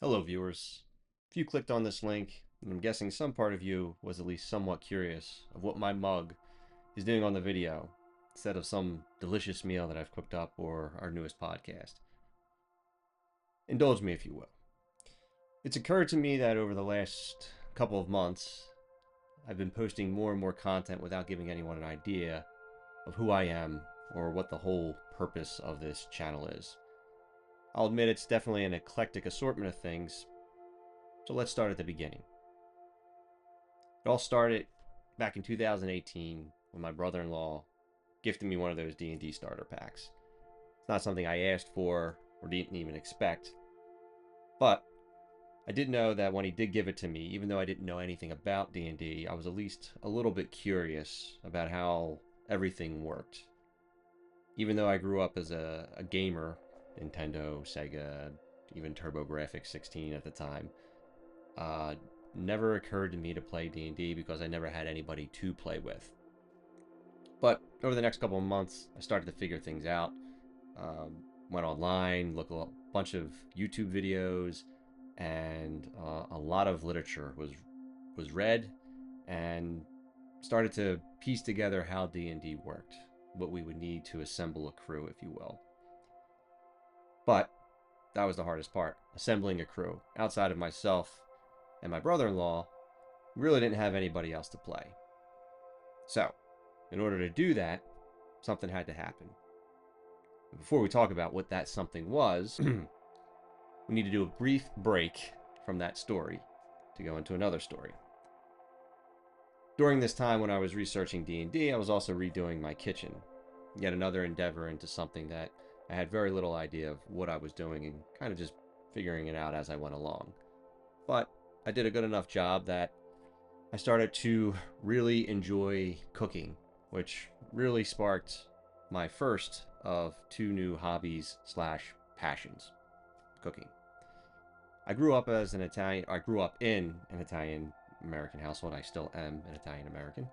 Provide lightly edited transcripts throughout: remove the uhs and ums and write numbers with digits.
Hello viewers. If you clicked on this link, then I'm guessing some part of you was at least somewhat curious of what my mug is doing on the video, instead of some delicious meal that I've cooked up or our newest podcast. Indulge me if you will. It's occurred to me that over the last couple of months, I've been posting more and more content without giving anyone an idea of who I am or what the whole purpose of this channel is. I'll admit it's definitely an eclectic assortment of things, so let's start at the beginning. It all started back in 2018 when my brother-in-law gifted me one of those D&D starter packs. It's not something I asked for or didn't even expect, but I did know that when he did give it to me, even though I didn't know anything about D&D, I was at least a little bit curious about how everything worked. Even though I grew up as a gamer, Nintendo, Sega, even TurboGrafx 16 at the time, never occurred to me to play D&D because I never had anybody to play with. But over the next couple of months, I started to figure things out. Went online, looked at a bunch of YouTube videos, and a lot of literature was read, and started to piece together how D&D worked, what we would need to assemble a crew, if you will. But that was the hardest part, assembling a crew. Outside of myself and my brother-in-law, we really didn't have anybody else to play. So, in order to do that, something had to happen. Before we talk about what that something was, we need to do a brief break from that story to go into another story. During this time when I was researching D&D, I was also redoing my kitchen. Yet another endeavor into something that I had very little idea of what I was doing and kind of just figuring it out as I went along. But I did a good enough job that I started to really enjoy cooking, which really sparked my first of two new hobbies slash passions, cooking. I grew up in an Italian American household. I still am an Italian American.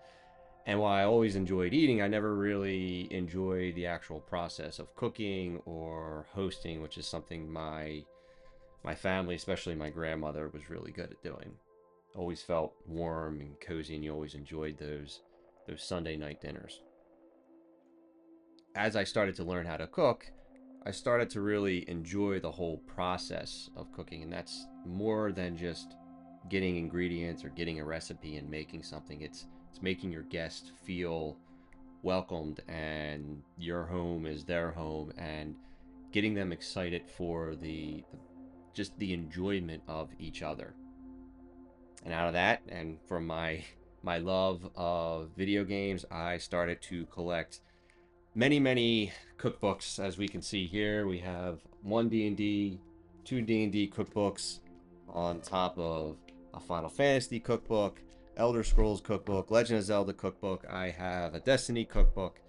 And while I always enjoyed eating, I never really enjoyed the actual process of cooking or hosting, which is something my family, especially my grandmother, was really good at doing. Always felt warm and cozy, and you always enjoyed those Sunday night dinners. As I started to learn how to cook, I started to really enjoy the whole process of cooking, and that's more than just getting ingredients or getting a recipe and making something. It's making your guests feel welcomed and your home is their home, and getting them excited for just the enjoyment of each other. And out of that, and from my love of video games, I started to collect many cookbooks. As we can see here, we have one D&D, two D&D cookbooks on top of a Final Fantasy cookbook, Elder Scrolls cookbook, Legend of Zelda cookbook. I have a Destiny cookbook.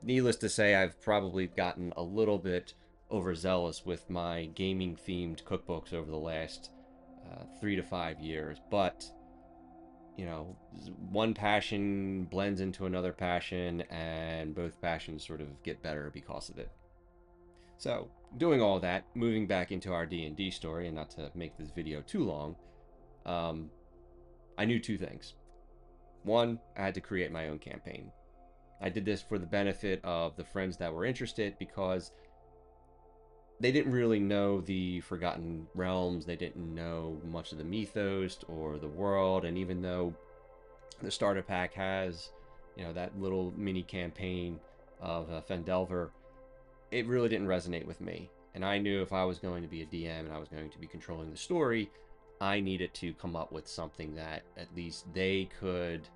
Needless to say, I've probably gotten a little bit overzealous with my gaming themed cookbooks over the last 3 to 5 years, but you know, one passion blends into another passion, and both passions sort of get better because of it. So, doing all that, moving back into our D&D story, and not to make this video too long, I knew two things. One, I had to create my own campaign. I did this for the benefit of the friends that were interested, because they didn't really know the Forgotten Realms. They didn't know much of the mythos or the world. And even though the starter pack has, you know, that little mini campaign of Fendelver, it really didn't resonate with me. And I knew if I was going to be a DM and I was going to be controlling the story, I needed to come up with something that at least they could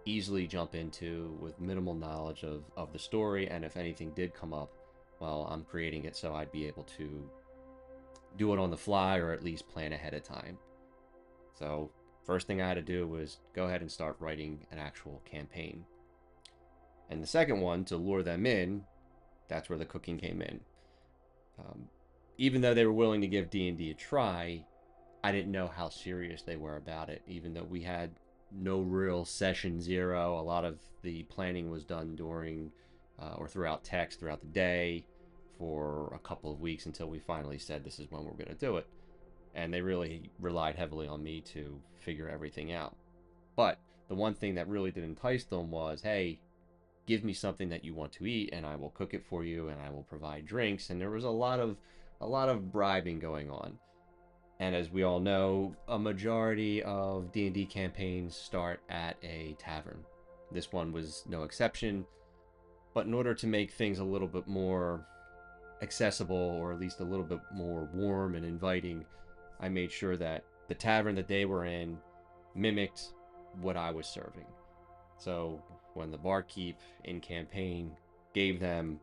easily jump into with minimal knowledge of the story. And if anything did come up, well, I'm creating it so I'd be able to do it on the fly, or at least plan ahead of time. So first thing I had to do was go ahead and start writing an actual campaign. And the second one, to lure them in, that's where the cooking came in. Even though they were willing to give D&D a try, I didn't know how serious they were about it. Even though we had no real session zero, a lot of the planning was done during or throughout text throughout the day for a couple of weeks until we finally said this is when we're going to do it. and they really relied heavily on me to figure everything out. But the one thing that really did entice them was, hey, give me something that you want to eat and I will cook it for you and I will provide drinks. And there was a lot of bribing going on. And as we all know, a majority of D&D campaigns start at a tavern. This one was no exception, but in order to make things a little bit more accessible, or at least a little bit more warm and inviting, I made sure that the tavern that they were in mimicked what I was serving. So when the barkeep in campaign gave them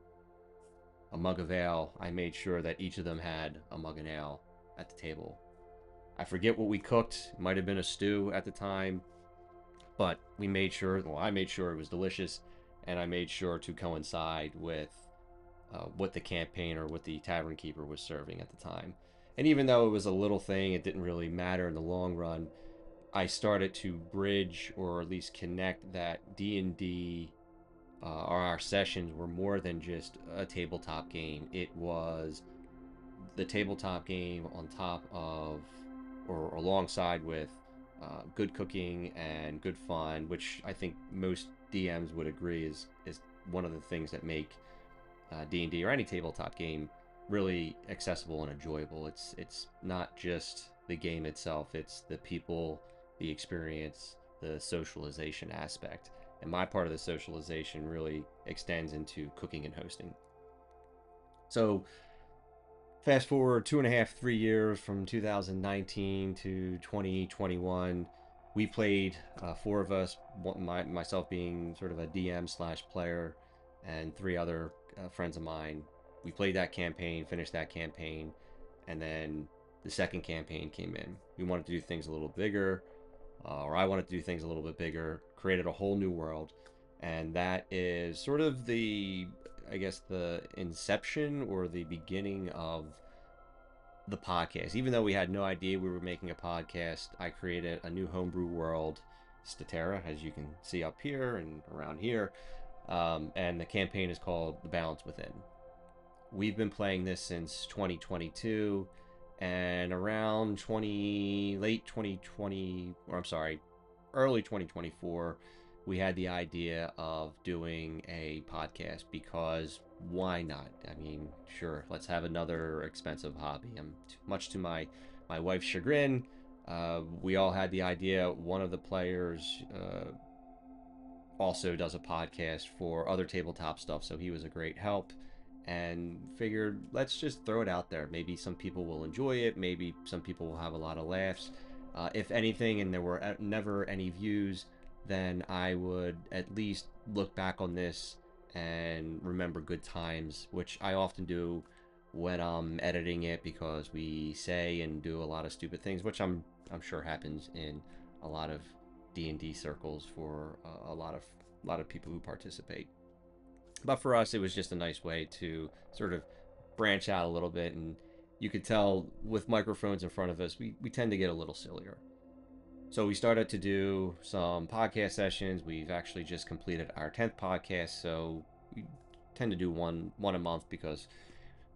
a mug of ale, I made sure that each of them had a mug of ale at the table. I forget what we cooked. It might have been a stew at the time, but we made sure, well, I made sure it was delicious, and I made sure to coincide with what the campaign or what the tavern keeper was serving at the time. And even though it was a little thing, it didn't really matter in the long run. I started to bridge or at least connect that D&D or our sessions were more than just a tabletop game. It was the tabletop game on top of or alongside with good cooking and good fun, which I think most DMs would agree is one of the things that make D&D or any tabletop game really accessible and enjoyable. It's not just the game itself; it's the people, the experience, the socialization aspect. And my part of the socialization really extends into cooking and hosting. So fast forward 2.5, 3 years from 2019 to 2021, we played four of us, myself being sort of a DM slash player, and three other friends of mine. We played that campaign, finished that campaign, and then the second campaign came in. We wanted to do things a little bigger, or I wanted to do things a little bit bigger, created a whole new world, and that is sort of I guess, the inception or the beginning of the podcast. Even though we had no idea we were making a podcast, I created a new homebrew world, Statera, as you can see up here and around here. And the campaign is called The Balance Within. We've been playing this since 2022, and around late 2020, or I'm sorry, early 2024, we had the idea of doing a podcast because why not? I mean, sure, let's have another expensive hobby. Much to my wife's chagrin, we all had the idea. One of the players also does a podcast for other tabletop stuff, so he was a great help. And figured, let's just throw it out there. Maybe some people will enjoy it. Maybe some people will have a lot of laughs. If anything, and there were never any views, then I would at least look back on this and remember good times, which I often do when I'm editing it, because we say and do a lot of stupid things, which I'm sure happens in a lot of D&D circles for a lot of people who participate. But for us, it was just a nice way to sort of branch out a little bit. And you could tell with microphones in front of us, we tend to get a little sillier. So we started to do some podcast sessions. We've actually just completed our 10th podcast. So we tend to do one a month because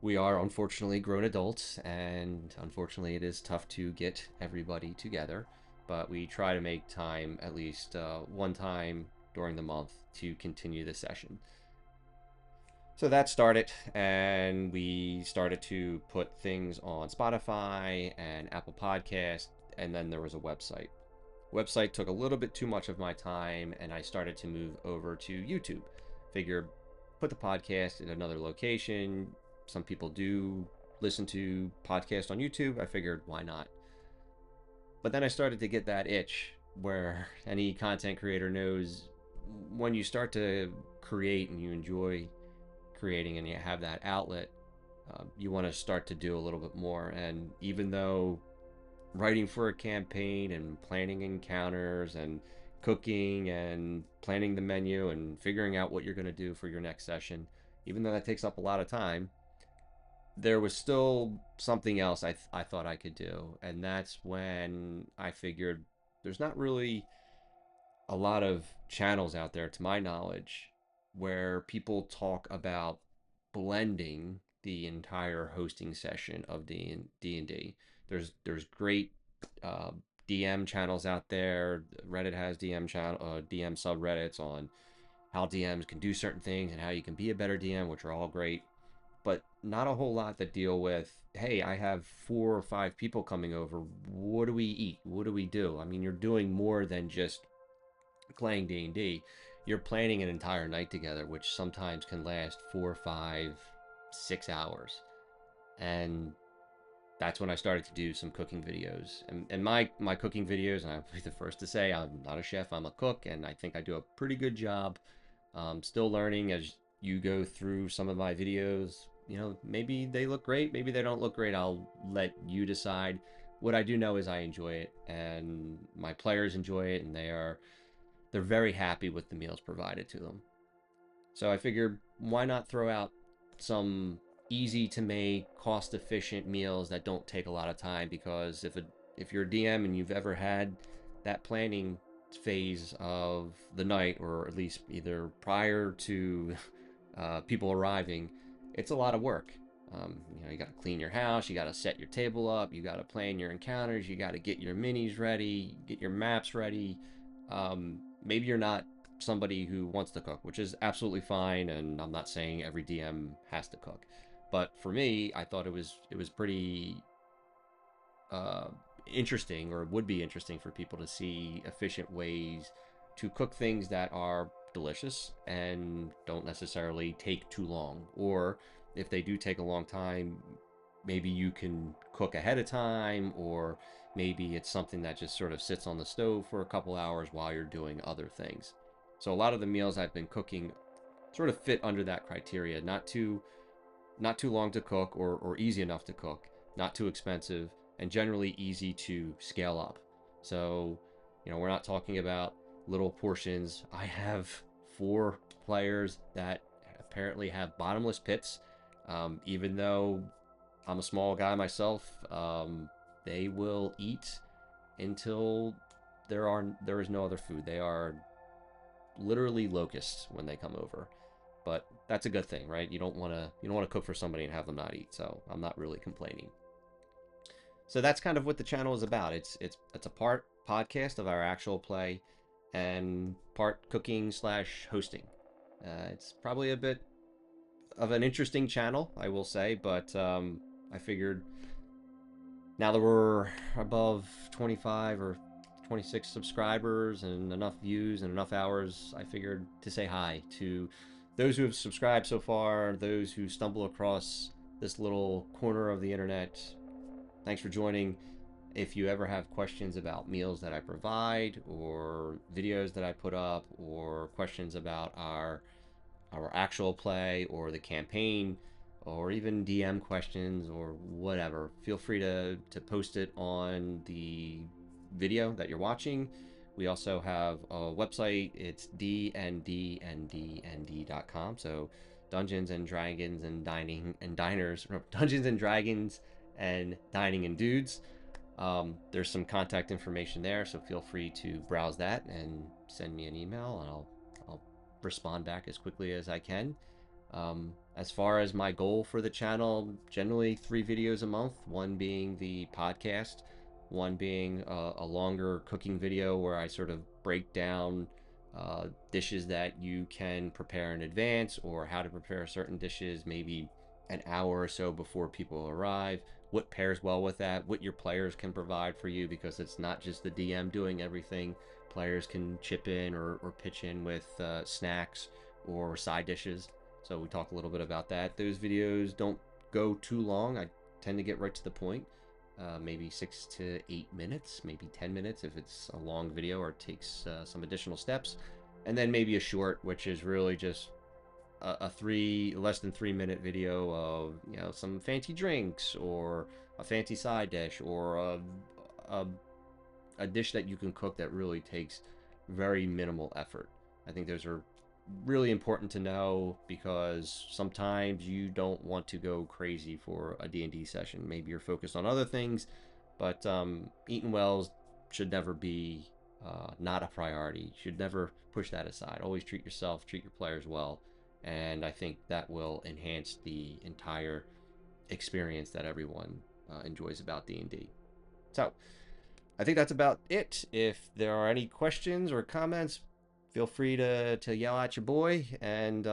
we are unfortunately grown adults. And unfortunately, it is tough to get everybody together. But we try to make time, at least one time during the month, to continue the session. So that started, and we started to put things on Spotify and Apple Podcast, and then there was a website. Website took a little bit too much of my time, and I started to move over to YouTube. Figured, put the podcast in another location. Some people do listen to podcasts on YouTube. I figured, why not? But then I started to get that itch where any content creator knows when you start to create and you enjoy creating and you have that outlet, you want to start to do a little bit more. And even though writing for a campaign and planning encounters and cooking and planning the menu and figuring out what you're going to do for your next session, even though that takes up a lot of time, there was still something else I thought I could do. And that's when I figured there's not really a lot of channels out there, to my knowledge, where people talk about blending the entire hosting session of D&D. There's great uh, DM channels out there. Reddit has DM subreddits on how DMs can do certain things and how you can be a better DM, which are all great. But not a whole lot that deal with, hey, I have 4 or 5 people coming over. What do we eat? What do we do? I mean, you're doing more than just playing D&D. You're planning an entire night together, which sometimes can last 4, 5, 6 hours. And that's when I started to do some cooking videos. And my cooking videos, and I'll be the first to say, I'm not a chef, I'm a cook, and I think I do a pretty good job. Still learning as you go through some of my videos. You know, maybe they look great, maybe they don't look great. I'll let you decide. What I do know is I enjoy it, and my players enjoy it, and they're very happy with the meals provided to them. So I figured, why not throw out some easy to make, cost efficient meals that don't take a lot of time? Because if you're a DM and you've ever had that planning phase of the night, or at least either prior to people arriving, it's a lot of work. You got to clean your house, you got to set your table up, you got to plan your encounters, you got to get your minis ready, get your maps ready. Maybe you're not somebody who wants to cook, which is absolutely fine, and I'm not saying every DM has to cook. But for me, I thought it was pretty uh, interesting, or would be interesting for people to see efficient ways to cook things that are delicious and don't necessarily take too long. Or if they do take a long time, maybe you can cook ahead of time, or maybe it's something that just sort of sits on the stove for a couple hours while you're doing other things. So a lot of the meals I've been cooking sort of fit under that criteria. Not too long to cook, or easy enough to cook, not too expensive, and generally easy to scale up. So, we're not talking about little portions. I have 4 players that apparently have bottomless pits. Even though I'm a small guy myself, they will eat until there is no other food. They are literally locusts when they come over. But that's a good thing, right? You don't want to cook for somebody and have them not eat. So I'm not really complaining. So that's kind of what the channel is about. It's a part podcast of our actual play, and part cooking slash hosting. It's probably a bit of an interesting channel, I will say, but I figured now that we're above 25 or 26 subscribers and enough views and enough hours, I figured to say hi to those who have subscribed so far, those who stumble across this little corner of the internet. Thanks for joining. If you ever have questions about meals that I provide, or videos that I put up, or questions about our actual play or the campaign, or even DM questions or whatever, feel free to post it on the video that you're watching. We also have a website. It's DnDnDnD.com. So Dungeons and Dragons and Dining and Diners, Dungeons and Dragons and Dining and Dudes. There's some contact information there, so feel free to browse that and send me an email, and I'll respond back as quickly as I can. As far as my goal for the channel, generally 3 videos a month, one being the podcast, one being a longer cooking video where I sort of break down dishes that you can prepare in advance, or how to prepare certain dishes maybe an hour or so before people arrive, what pairs well with that, what your players can provide for you, because it's not just the DM doing everything. Players can chip in or pitch in with snacks or side dishes. So we talk a little bit about that. Those videos don't go too long. I tend to get right to the point. Maybe 6 to 8 minutes, maybe 10 minutes if it's a long video or it takes some additional steps. And then maybe a short, which is really just a less than 3 minute video of some fancy drinks, or a fancy side dish, or a, a dish that you can cook that really takes very minimal effort. I think those are really important to know, because sometimes you don't want to go crazy for a D&D session. Maybe you're focused on other things, but eating well should never be not a priority. You should never push that aside. Always treat yourself, treat your players well, and I think that will enhance the entire experience that everyone enjoys about D&D. So I think that's about it. If there are any questions or comments, feel free to yell at your boy, and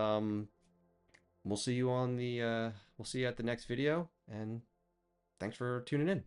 we'll see you on the we'll see you at the next video. And thanks for tuning in.